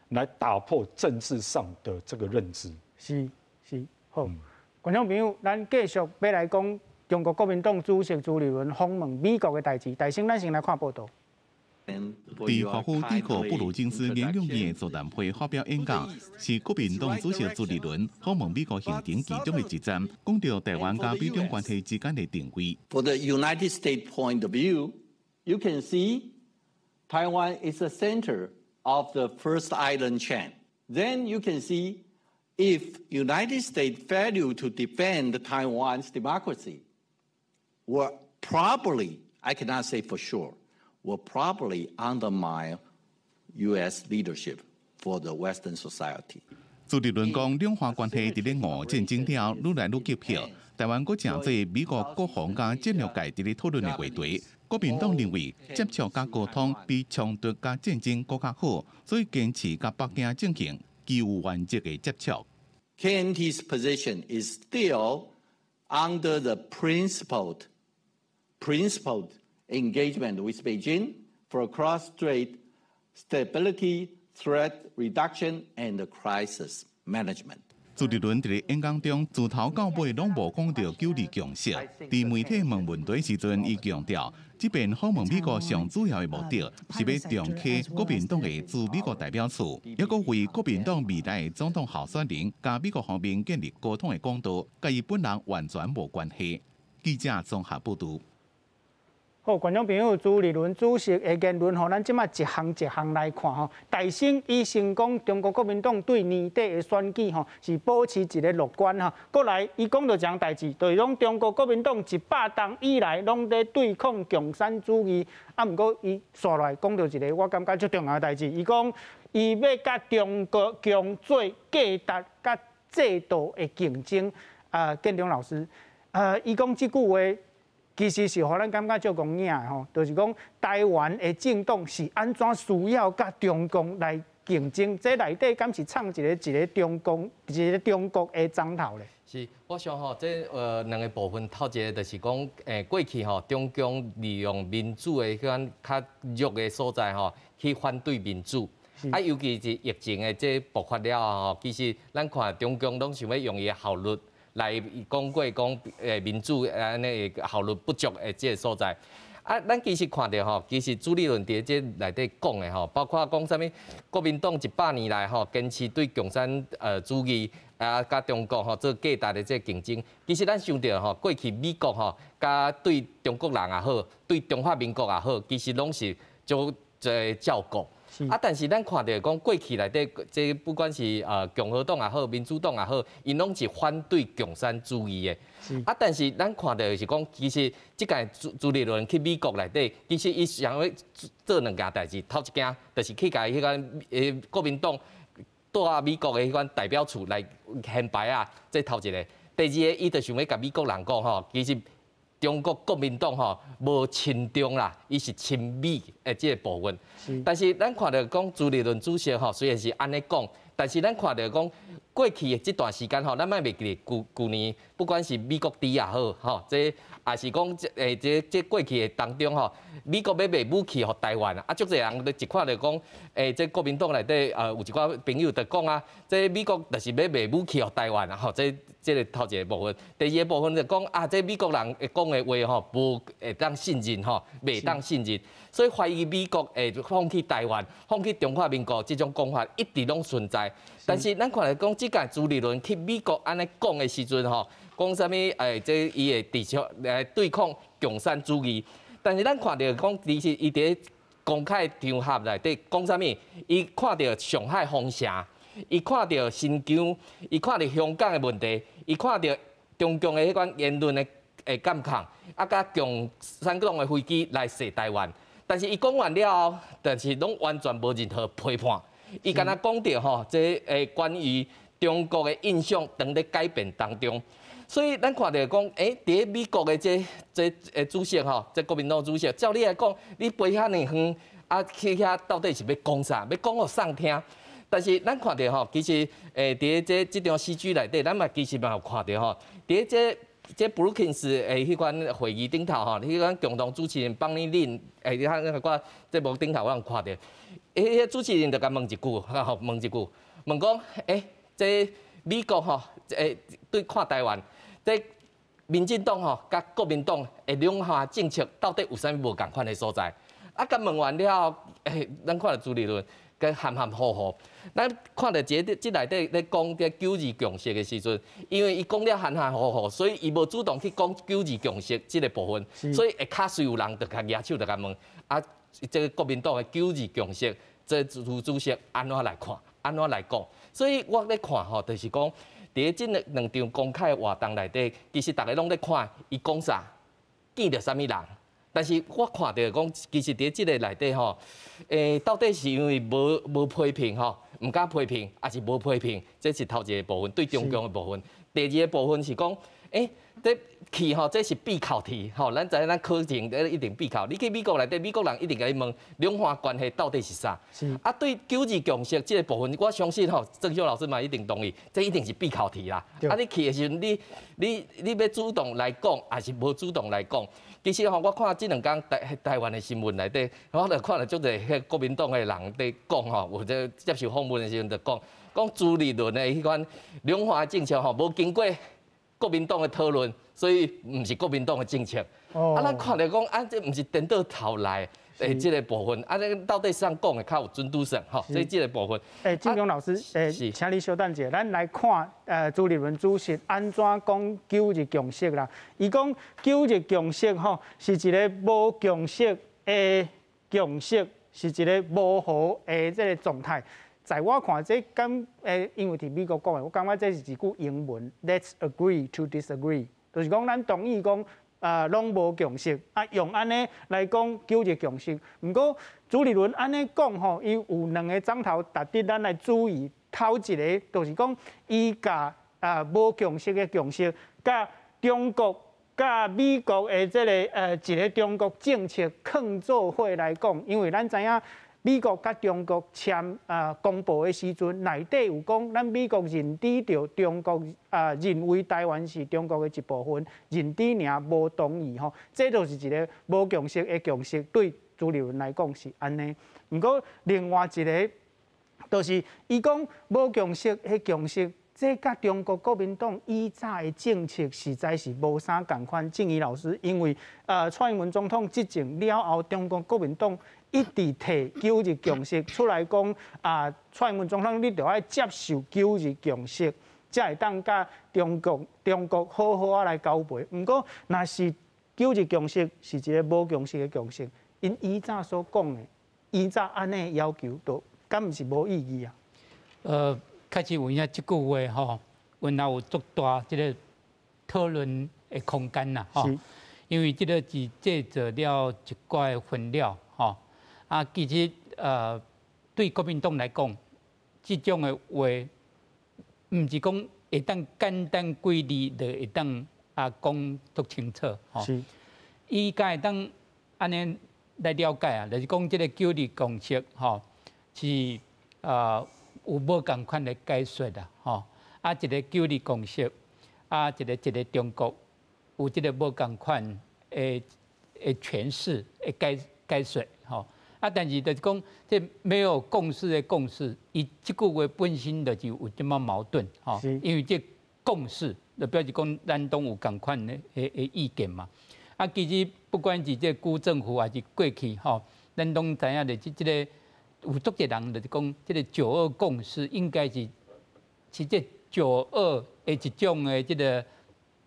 Speaker 2: 来打破政治上的这个认知。是好，观众朋友，咱继续要来讲中国国民党主席朱立伦访问美国的代志。大先，咱先来看报道。
Speaker 8: 伫华府帝国布鲁金斯演讲院座谈会发表演讲，是国民党主席朱立伦访问美国行程其中的一站，讲到台湾甲美中关系之间的定位。
Speaker 9: For the United States point of view, you can see Taiwan is the center of the first island chain. Then you can see if United States failure to defend Taiwan's democracy, will probably, I cannot say for sure, will probably undermine U.S. leadership for the Western society.
Speaker 8: 朱立伦讲，两岸关系伫咧俄战争了愈来愈急迫，台湾阁正做美国国防甲战略界伫咧讨论的话题。国民党认为接触甲沟通比冲突甲战争更加好，所以坚持甲北京进行具有原则的接触。
Speaker 9: KMT's position is still under the principled engagement with Beijing for cross-strait stability, threat reduction, and crisis management.
Speaker 8: 朱立伦伫演讲中自头到尾拢无讲到九二共识。伫媒体问问题时阵，伊强调，即便访问美国上主要的目的是要重启国民党的驻美国代表处，也阁为国民党未来的总统候选人甲美国方面建立沟通的管道，甲伊本人完全无关系。记者综合报道。好，观众朋友，朱立伦主席的言论吼，咱即马一项来看吼。大先伊先讲中国国民党对年底的选举吼是保持一个乐观哈。过来，伊讲到一项代志，就是讲中国国民党100冬以来拢在对抗共产主义。啊，毋过伊刷来讲到一个我感觉最重要的代志，伊讲伊要甲中国共做价值甲制度的竞争。建中老师，伊讲即句话。其实是互咱感觉足讲硬的吼，就是讲台湾的政党是安怎需要甲中共来竞争？这内底敢是藏一个中国的章头咧？
Speaker 3: 是，我想吼，这两个部分，头一个就是讲，过去吼，中共利用民主的迄较弱的所在吼，去反对民主。啊，尤其是疫情的这爆发了吼，其实咱看中共拢想要用伊的效率。来讲过讲民主安尼效率不足的这个所在，啊，咱其实看到吼，其实朱立伦伫这内底讲的吼，包括讲啥物国民党100年来吼，坚持对共产主义啊，甲中国吼做价值的这竞争。其实咱想到吼，过去美国吼，甲对中国人也好，对中华民国也好，其实拢是做照顾。啊，但是咱看到讲过去内底，这不管是共和党也好，民主党也好，因拢是反对共产主义的。啊，但是咱看到是讲，其实即届朱立伦去美国内底，其实伊想要做两件代志。头一件就是去甲迄个国民党带美国的迄款代表处来显摆啊，这头一个。第二个，伊就想要甲美国人讲吼，其实中国国民党吼无亲中啦，伊是亲美的即个部分。但是咱看到讲朱立伦主席吼，虽然是安尼讲，但是咱看到讲过去的这段时间吼，咱莫袂记旧年，不管是美国底也好，吼，这也是讲这过去的当中吼，美国要卖武器互台湾啊，足侪人都一看就讲，这国民党内底有一寡朋友就讲啊，这美国就是要卖武器互台湾啊，吼，这个头一个部分。第二个部分就讲啊，这美国人讲的话吼，无会当信任吼，袂当信任，所以怀疑美国会放弃台湾、放弃中华民国这种讲法一直拢存在。但是咱看来讲，即届朱立伦去美国安尼讲的时阵吼，讲啥物这伊会持续来对抗共产主义。但是咱看到讲，其实伊伫公开场合内底讲啥物，伊看到上海封城。伊看到新疆，伊看到香港的问题，伊看到中共的迄款言论的感抗，啊，甲共产党的飞机来射台湾。但是伊讲完了后，但是拢完全无任何批判。伊敢若讲到吼，这关于中国的印象正在改变当中。所以咱看到讲，伫美国的这主席吼，这国民党主席，照你来讲，你飞遐尼远，啊去遐到底是要讲啥？要讲互谁听？但是咱看到吼，其实伫这场戏剧内底，咱嘛其实嘛有看到吼，伫这布鲁肯斯迄款会议顶头吼，迄款共同主持人邦尼林你看那个这幕顶头我有看到，迄主持人就甲问一句，问一句，问讲这美国吼对看台湾，这民进党吼甲国民党的两下政策到底有啥物无共款的所在？啊，甲问完了后，咱看到朱立伦。跟含含糊糊，咱看到这内底咧讲这九二共识的时阵，因为伊讲了含含糊糊，所以伊无主动去讲九二共识这个部分，所以会卡随有人就甲举手就甲问啊，这个国民党的九二共识，这主席安怎来看，安怎来讲？所以我咧看吼，就是讲伫这两场公开活动内底，其实大家拢咧看伊讲啥，见到啥物人。但是我看到讲，其实伫即个内底吼，到底是因为无批评吼，唔敢批评，还是无批评？这是头一个部分，对中共的部分。第二个部分是讲，这去吼，这是必考题吼，咱知影咱考前一定必考。你去美国内底，美国人一定甲你问两岸关系到底是啥？啊，对九二共识这个部分，我相信吼，郑秀老师嘛一定同意，这一定是必考题啦。啊，你去的时阵，你要主动来讲，还是无主动来讲？其实吼，我看这两天台湾的新闻内底，我就看到足侪国民党的人在讲吼，或者接受访问的时阵就讲朱立伦的迄款两岸政策吼，无经过国民党的讨论，所以唔是国民党的政策。啊，咱看到讲这唔是颠倒头来这个部分，咱到底上讲的较有准度性吼，所以这个部分。
Speaker 1: 金庸老师，请你稍等者，咱来看朱立伦主席安怎讲九二共识啦？伊讲九二共识吼，是一个无共识的共识，是一个模糊的这个状态。在我看这因为伫美国讲的，我感觉这是一句英文 ，Let's agree to disagree， 就是讲咱同意讲。拢无共识，用安尼来讲九二共识。不过朱立伦安尼讲吼，伊有两个章头值得咱来注意。头一个就是讲，伊甲无共识的共识，甲中国、甲美国的这个一个中国政策抗做伙来讲，因为咱知影。美国甲中国签公布的时阵，内底有讲，咱美国认知着中国认为台湾是中国的一部分，认知尔无同意吼，这就是一个无共识的共识，对朱立伦来讲是安尼。不过另外一个，就是伊讲无共识的共识，这甲中国国民党以早的政策实在是无啥共款。正义老师，因为蔡英文总统执政了后，中国国民党一直提九日共识出来讲蔡英文总统你着爱接受九日共识，才会当甲中国好好来交陪。毋过，若是九日共识是一个无共识的共识，因以早所讲的，以早安尼要求，都敢毋是无意义啊？
Speaker 7: 开始有影即句话吼，原来有足大即个讨论的空间啦吼。因为即个是制造了一寡分了吼。其实对国民党来讲，即种的话，毋是讲会当简单几字就会当讲足清楚吼。伊敢会当安尼来了解啊，就是讲即个九日共识吼，是有无共款的解说啦吼。一个九日共识，一个中国有即个无共款的诠释的解说吼。但是就是讲，这没有共识的共识，伊即句话本身就是有这么矛盾吼。因为这共识就表示讲咱都有共款的意见嘛。其实不管是这古政府还是过去吼，咱拢知影的即个有足侪人就是讲，这个9·2共识应该是这9·2的一种的这个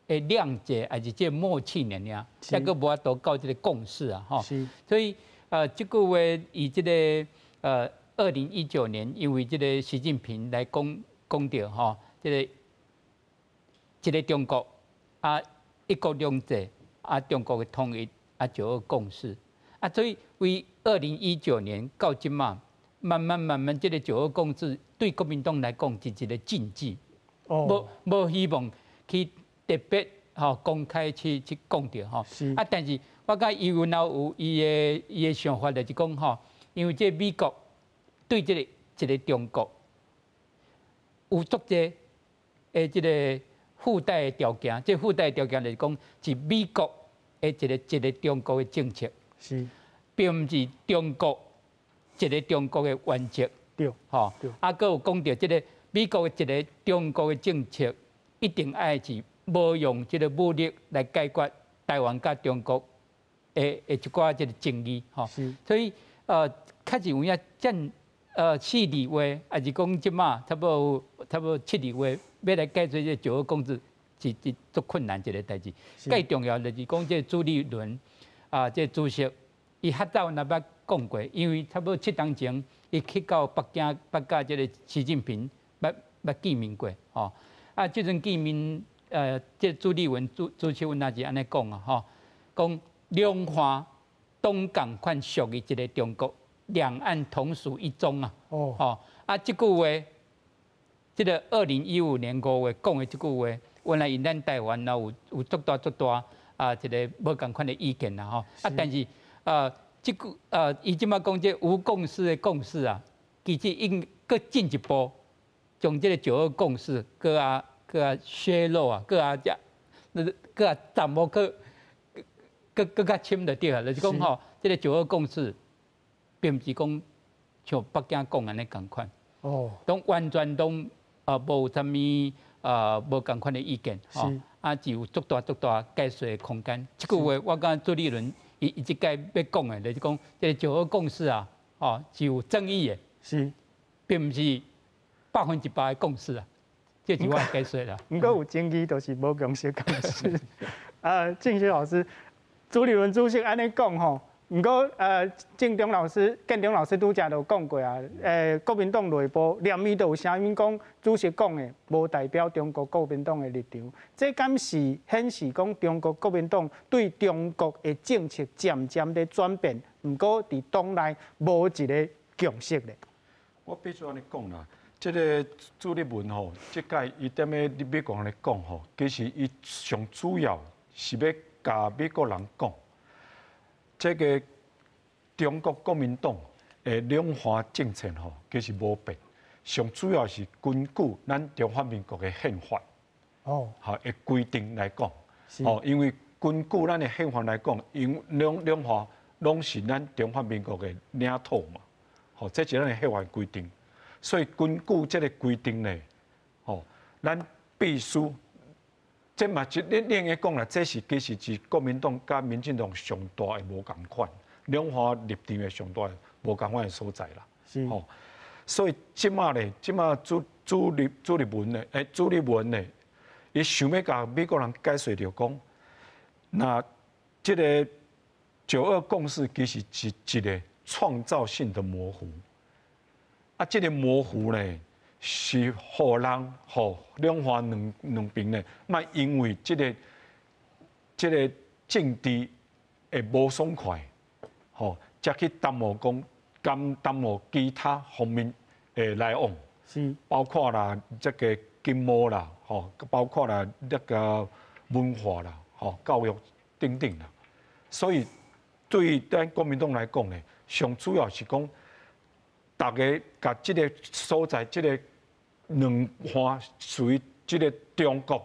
Speaker 7: 谅解，还是这默契尔，再个无法度到这个共识啊吼。所以这句话以这个2019年，因为这个习近平来讲到吼，这个中国一国两制中国的统一9·2共识所以为2019年到今嘛，慢慢，这个9·2共识对国民党来讲是一个禁忌，无希望去特别公开去讲到吼。但是我感觉伊有伊的想法，就是讲吼，因为这美国对这个中国有足侪这个附带的条件，这附带的条件就是讲是美国的一个中国的政策，并毋是中国一个中国的原则。对，吼，佮有讲到这个美国的一个中国的政策，一定爱是无用这个武力来解决台湾甲中国的一寡这个争议，吼。所以确实有影真4字话，还是讲即马差不多7字话，要来解决这9·2共识是足困难一个代志。最重要就是讲这朱立伦这主席，伊较早若捌讲过，因为差不多7天前，伊去到北京，甲这个习近平捌见面过，吼。这阵见面，这朱立伦主席阮也是安尼讲吼，讲两岸都共款属于一个中国，两岸同属一中这句话，这个2015年5月讲的这句话，原来因咱台湾有足大一个无共款的意见啦吼。但是这句伊即马讲这无共识的共识其实应搁进一步，将这个9·2共识搁削弱搁掌握搁较深就对了，就是讲吼，这个9·2共识，并不是讲像北京讲安尼共款，都完全都无啥物无共款的意见，只有足大解说的空间。这句话我感觉朱立伦伊即届要讲的，就是讲这个9·2共识是有争议的，并不是100%的共识这是我的解说啦。
Speaker 1: 不过有争议，就是无共识共识。郑学老师，朱立伦主席安尼讲吼，不过建中老师拄则就讲过国民党内部连伊都有声音讲，主席讲的无代表中国国民党的立场，这敢是显示讲中国国民党对中国的政策渐渐在转变，不过伫党内无一个共识咧。
Speaker 2: 我必须安尼讲啦。这个朱立伦吼，这届伊踮咧美国安尼讲吼，其实伊上主要是要甲美国人讲，这个中国国民党的两岸政策吼，其实无变，上主要是根据咱中华民国的宪法的规定来讲，因为根据咱的宪法来讲，因两岸拢是咱中华民国的领土嘛，这是咱的宪法规定。所以根据这个规定呢，咱必须，这嘛你应该讲啦，这是其实是国民党甲民进党上大的无共款，两方立场的上大无共款的所在啦。吼，所以即马朱立文呢，伊想要甲美国人解释着讲，那这个9·2共识其实是一个创造性的模糊，啊，这个模糊呢。是互人互两方两边呢，莫因为这个政治的无爽快，吼，才去耽误其他方面的来往，是包括啦这个经贸啦，吼，包括啦那个文化啦，吼，教育等等啦。所以对咱国民党来讲呢，上主要是讲，大家甲这个所在这个。两方属于这个中国，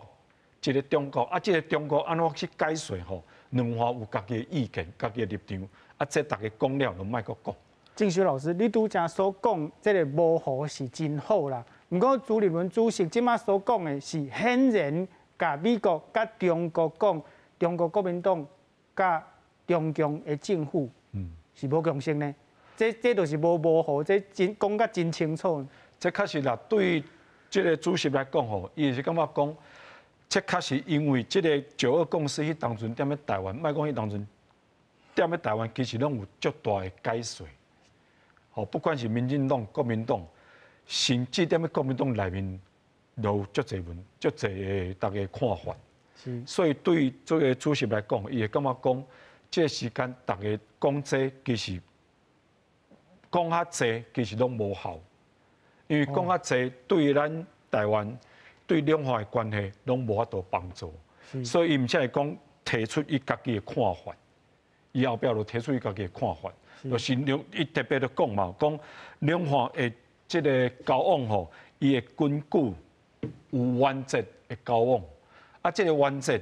Speaker 2: 啊，这个中国安怎去解说吼？两方有家己的意见、家己的立场，啊，这大家讲了就莫搁讲。
Speaker 1: 正修老师，你拄则所讲，这个模糊是真好啦。不过朱立伦主席即马所讲的是显然甲美国、甲中国讲，中国国民党、甲中共的政府，是无共识呢？这就是无模糊，这真讲甲真清楚。
Speaker 2: 这确实啦，对这个主席来讲吼，伊是感觉讲，这确实因为这个9·2共识迄当阵踮咧台湾，莫讲迄当阵踮咧台湾，其实拢有足大的解说。吼，不管是民进党、国民党，甚至踮咧国民党内面，都有足侪的大家看法。是。所以对这个主席来讲，伊会感觉讲，这个时间大家讲这其实讲较济，其实拢无效。因为讲较济，对咱台湾、对两方的关系，拢无法度帮助，所以伊毋才会讲提出伊家己的看法，伊后壁就提出伊家己的看法，就是伊特别的讲嘛，讲两方的这个交往吼，伊会根据有原则的交往，啊，这个原则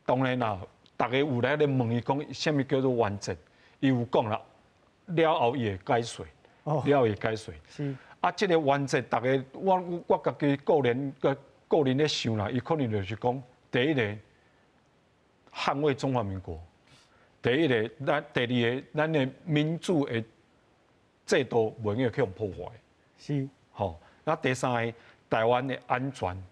Speaker 2: 当然啦，大家有来咧问伊讲，什么叫做原则？伊有讲啦，了后伊会解说，了后伊解说。是。啊，这个原则，大家我家己个人咧想啦，伊可能就是讲，第一个捍卫中华民国，第二个咱的民主的制度袂用去破坏，是，吼。那第三个台湾的安全，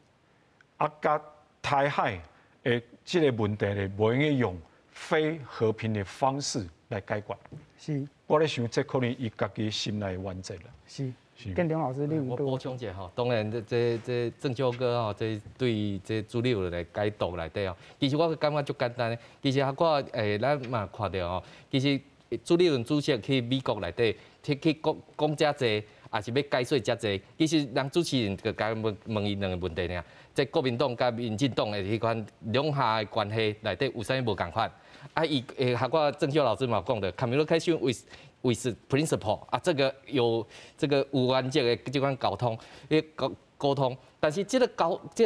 Speaker 2: 啊，甲台海的这个问题咧，袂用用非和平的方式来解决。是，我咧想，这可能伊家己心内的原则啦。是。
Speaker 1: 跟梁老师，
Speaker 3: 我补充一下吼，当然这郑秋哥吼，这对这朱立伦的解读内底哦，其实我感觉足简单的。其实我咱嘛看到吼，其实朱立伦主席去美国内底去讲遮济，也是要解说遮济。其实人主持人就甲问伊两个问题尔，即国民党甲民进党的迄款两下的关系内底有啥物无共款？啊，伊学我郑秋老师嘛讲的 ，communication with principle 啊，这个有原则的这款沟通，但是这个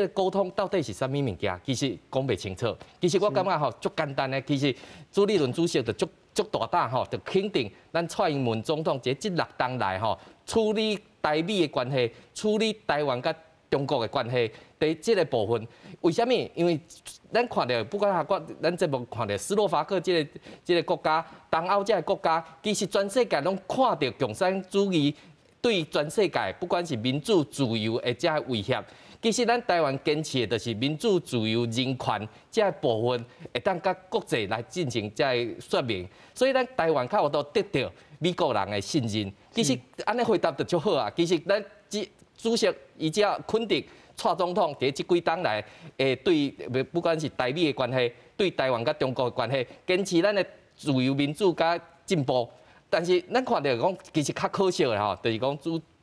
Speaker 3: 沟通到底是啥物物件？其实讲袂清楚。其实我感觉吼，足简单的，其实朱立伦主席就足大胆吼，就肯定咱蔡英文总统这6冬来吼，处理台美的关系，处理台湾甲中国的关系，在这个部分，为什么？因为咱看到，不管咱节目看到斯洛伐克这个国家，东欧这个国家，其实全世界拢看到共产主义对全世界，不管是民主自由的这威胁。其实咱台湾坚持的就是民主自由人权这部分，会当甲国际来进行这说明。所以咱台湾较有都得到美国人的信任。其实安尼回答就足好啊。其实咱主席伊只肯定蔡总统伫这几冬来，对不管是台美的关系，对台湾甲中国的关系，坚持咱的自由民主甲进步。但是咱看到讲，其实较可惜的吼，就是讲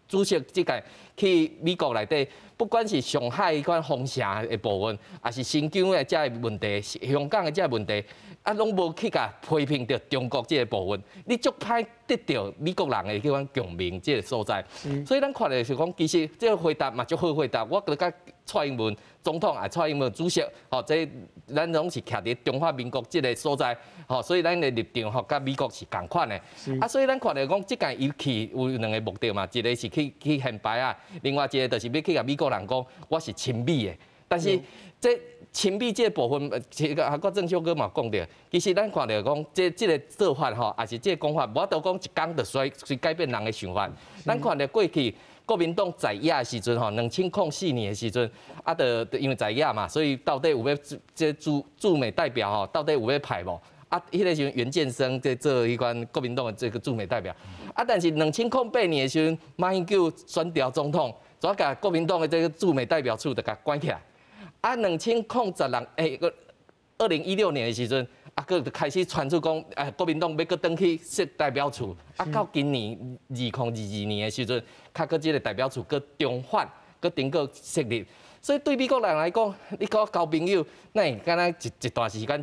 Speaker 3: 主席即届去美国内底，不管是上海迄款封城的部分，还是新疆的这问题，香港的这问题，啊，拢无去甲批评着中国这个部分，你足歹得到美国人的迄款共鸣这个所在。所以咱看到是讲，其实这个回答嘛足好回答，我觉得蔡英文总统啊，蔡英文主席，吼，这咱拢是徛伫中华民国这个所在，吼，所以咱的立场吼，甲美国是共款的。啊，所以咱看到讲，即届伊去有2个目的嘛，一个是去显摆啊，另外一个就是要去甲美国国人讲我是亲美的，但是这亲美这部分，其个郭正秋哥嘛讲着，其实咱看到讲这个做法吼，也是这个讲法，无得讲一天就随改变人的想法。咱看到过去国民党在野的时阵吼，2004年的时阵，啊，因为在野嘛，所以到底有要这驻美代表吼，到底有要派无？啊，迄个时阵袁建生在做一关国民党的这个驻美代表，啊，但是2008年的时阵，马英九选调总统，就甲国民党的这个驻美代表处就甲关起来。啊，2016年的时阵，啊，佮就开始传出讲，国民党要佮登去设代表处，啊，到今年2022年的时阵，较佮这个代表处佮重返，佮顶个设立。所以对美国人来讲，你讲交朋友，那敢若一段时间，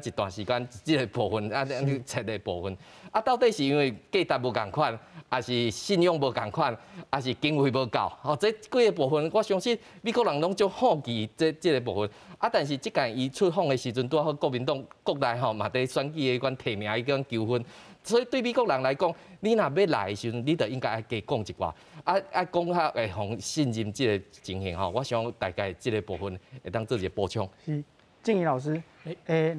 Speaker 3: 这个部分啊，你切的部分，啊，到底是因为价值无共款，还是信用无共款，还是经费无够？哦，这几个部分，我相信美国人拢就好奇这个部分。啊，但是即届伊出访的时阵，拄好国民党国内吼嘛，伫选举的款提名伊款纠纷。所以对美国人来讲，你若要来的时阵，你就应该爱加讲一寡，讲较会互信任即个情形吼。我想大概即个部分会当做一个补充。
Speaker 1: 是，正义老师，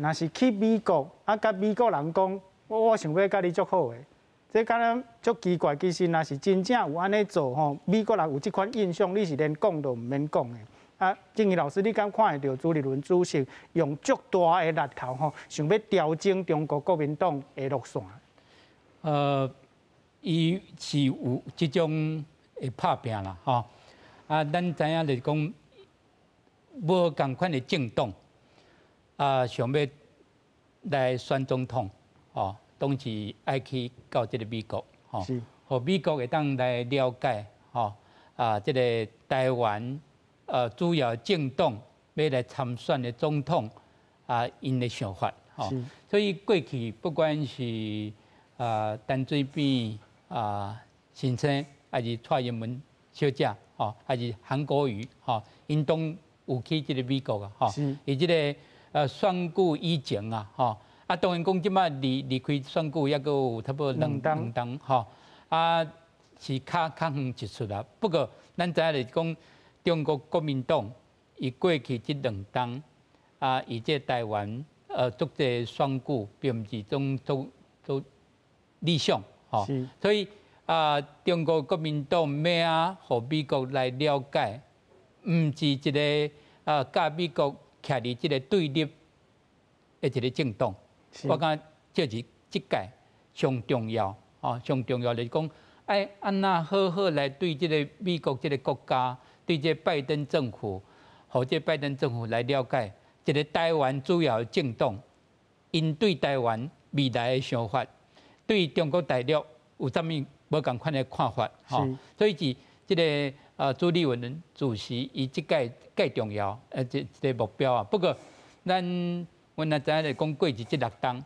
Speaker 1: 若是去美国，甲美国人讲，我想要甲你足好诶，这敢若足奇怪。其实若是真正有安尼做吼，美国人有即款印象，你是连讲都毋免讲诶。啊，正义老师，你敢看会到朱立伦主席用足大的力头吼，想要调整中国国民党的路线？
Speaker 7: 伊是有即种会拍拼啦，吼。啊，咱知影就是讲，无共款的政党，想要来选总统，吼，当时爱去到即个美国，吼，互美国会当来了解，吼，即个台湾主要政党要来参选的总统，因的想法，吼。所以过去不管是陈水扁先生，还是蔡英文小姐，吼，还是韩国瑜，吼，因都有去即个美国啊，吼，伊即个选举以前啊，吼，当然讲即摆离开选举，抑阁有差不多两冬，吼，是较远一出啦。不过咱知影就是讲，中国国民党伊过去即两冬，伊即台湾做这选举，并毋是都理想，吼，所以中国国民党要互美国来了解，毋是一个甲美国徛伫即个对立的一个政党。我感觉这是即届上重要，上重要就是讲，安那好好来对即个美国即个国家，对即个拜登政府，互即拜登政府来了解一个台湾主要政党，因对台湾未来的想法。对中国大陆有啥物无共款的看法？吼，所以是这个朱立伦主席，伊即届介重要，这个目标啊。不过，阮也知影来讲过去这6冬，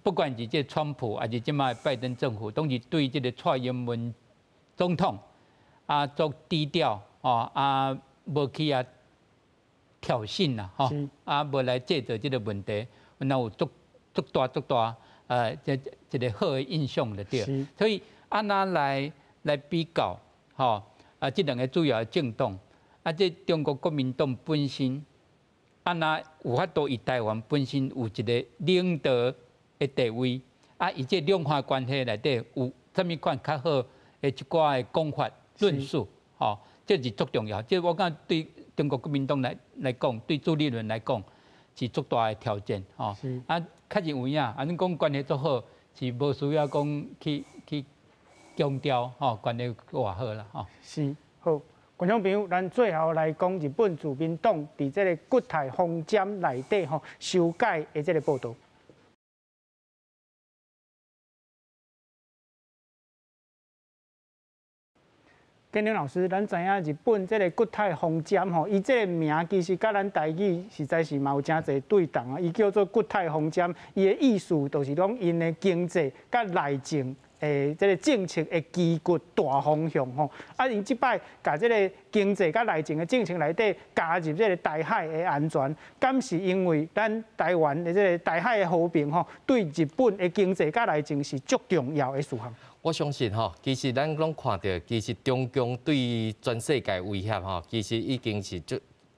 Speaker 7: 不管是这川普还是即卖拜登政府，都是对这个蔡英文总统做低调无去挑衅啦，无来制造这个问题，然后有足大。一个好的印象就对，所以安那来比较，吼，这两个主要的政党，这中国国民党本身，安那有法度以台湾本身有一个领导的地位，以这两岸关系内底有啥物款较好的一寡的讲法论述，吼，这是足重要。这我感觉对中国国民党来讲，对朱立伦来讲。是足大的条件，吼，较认为恁讲关系足好，是无需要讲去强调，关系偌好啦，吼。
Speaker 1: 是好，观众朋友，咱最后来讲日本自民党伫这个国台风尖内底修改的这个报道。建良老师，咱知影日本这个国泰风尖伊这个名其实甲咱台语实在是嘛有真侪对同啊。伊叫做国泰风尖，伊的意思就是讲因的经济甲内政这个政策的基骨大方向吼。啊，因即摆甲这个经济甲内政的政策内底加入这个台海的安全，敢是因为咱台湾的这个台海的和平吼，对日本的经济甲内政是足重要的事项。
Speaker 3: 我相信吼，其实咱拢看到，其实中共对全世界威胁吼，其实已经是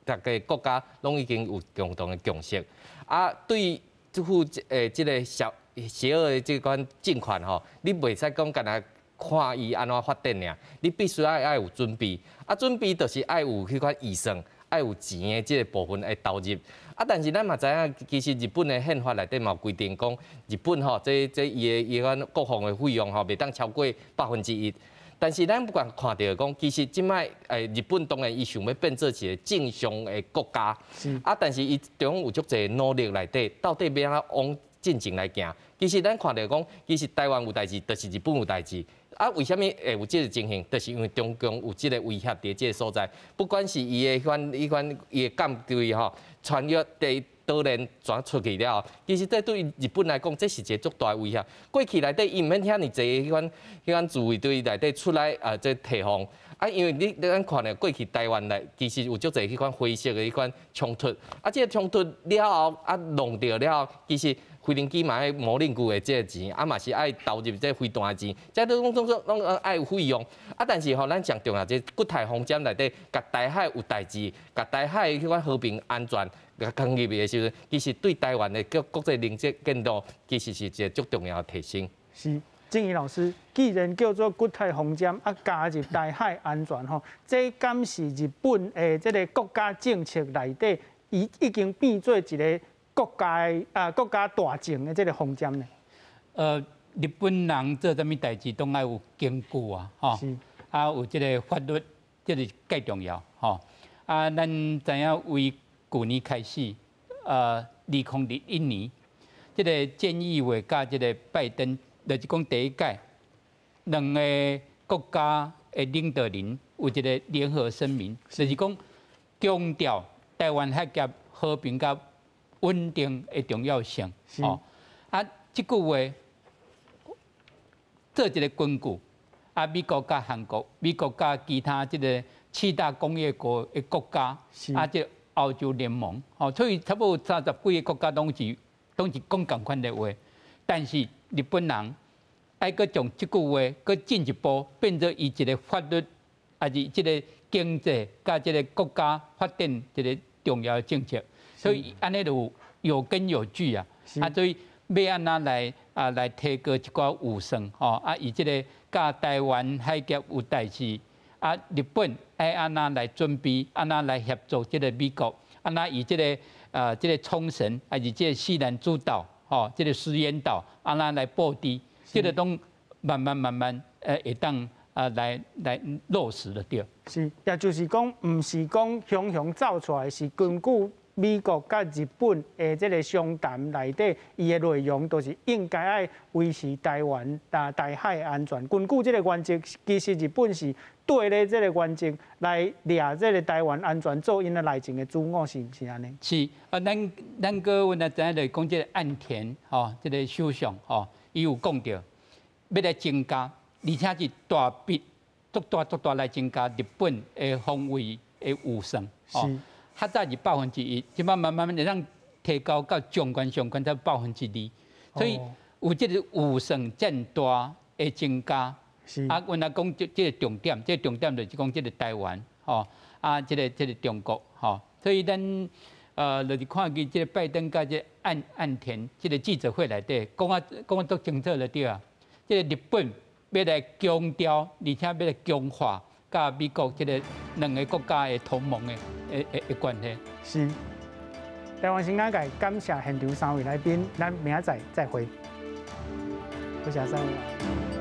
Speaker 3: 大家国家拢已经有共同的共识。啊，对这副这个邪恶的这款政权吼，你袂使讲干那看伊安怎发展尔，你必须爱有准备。啊，准备就是爱有迄款预算，爱有钱的这个部分来投入。啊，但是咱嘛知影，其实日本的宪法内底嘛规定讲，日本吼伊的款国防的费用吼，袂当超过1%。但是咱不管看到讲，其实即摆日本当然伊想要变做一个正常的国家，啊，但是伊中有足侪努力内底，到底要安怎往进前来行？其实咱看到讲，其实台湾有代志，就是日本有代志。啊，为什么会有这个情形？就是因为中共有这个威胁伫这个所在，不管是伊的伊的舰队吼，穿越地岛链转出去了，其实这对日本来讲，这是一个足大的威胁。过去内底伊毋免遐尼济迄款自卫队内底出来这提防。啊，因为咱看了过去台湾内，其实有足侪迄款灰色的迄款冲突。啊，这个冲突了后，啊弄掉了后，其实飞行机嘛爱模拟具的这个钱，啊嘛是爱投入这飞弹的钱，这拢爱有费用。啊，但是吼，咱上重要这国台防针内底，甲台海有代志，甲台海迄款和平安全，甲抗入的时阵，其实对台湾的国际连接建构，其实是一个足重要的提升。
Speaker 1: 是。正义老师，既然叫做国台防针，啊加入台海安全吼，这敢是日本的这个国家政策内底，已经变做一个国家大政的这个方针呢？
Speaker 7: 日本人做啥物代志，拢爱有根据啊，吼，啊有这个法律，这是介重要，吼。啊，咱知影为去年开始，2001年，这个菅义伟甲这个拜登。就是讲第一届，两个国家的领导人有一个联合声明，就是讲强调台湾海峡和平甲稳定的重要性。哦，啊，这句话做一个根据，啊，美国甲韩国、美国甲其他这个7大工业国的国家，啊，这欧洲联盟，哦，所以差不多30几个国家拢是讲同款的话，但是日本人爱搁将这句话搁进一步变做伊一个法律，还是这个经济甲这个国家发展一个重要的政策，所以安尼就有根有据啊。啊，所以要安怎来提高一寡武算吼，啊，以这个甲台湾海峡有代志，啊，日本爱安怎来准备，安怎来协助这个美国，安怎以这个这个冲绳还是这个西南诸岛。哦，这个石岩岛，安怎来布置，这个都慢慢会当来落实了对。
Speaker 1: 是，也就是讲，唔是讲雄造出来，是根据美国甲日本的这个商谈内底，伊的内容都是应该爱维持台湾台海安全。根据这个原则，其实日本是对咧这个原则来掠这个台湾安全做因的内政的主我，是毋是安尼？
Speaker 7: 是，咱个阮也知影，就是讲这个岸田吼，这个首相吼，伊有讲到要来增加，而且是大笔足大来增加日本的防卫的预算。哦，较早是1%，即摆慢会让提高到相关才2%，所以有这个预算渐大的增加。啊，阮来讲这个重点，这个重点就是讲这个台湾，吼，啊，这个中国，吼，所以咱就是看见这个拜登甲这岸田这个记者会内底讲啊足清楚了对啊，这个日本要来强调，而且要来强化甲美国这个两个国家的同盟的关系。
Speaker 1: 是，台湾新闻界感谢现场3位来宾，咱明仔载再会，多谢3位。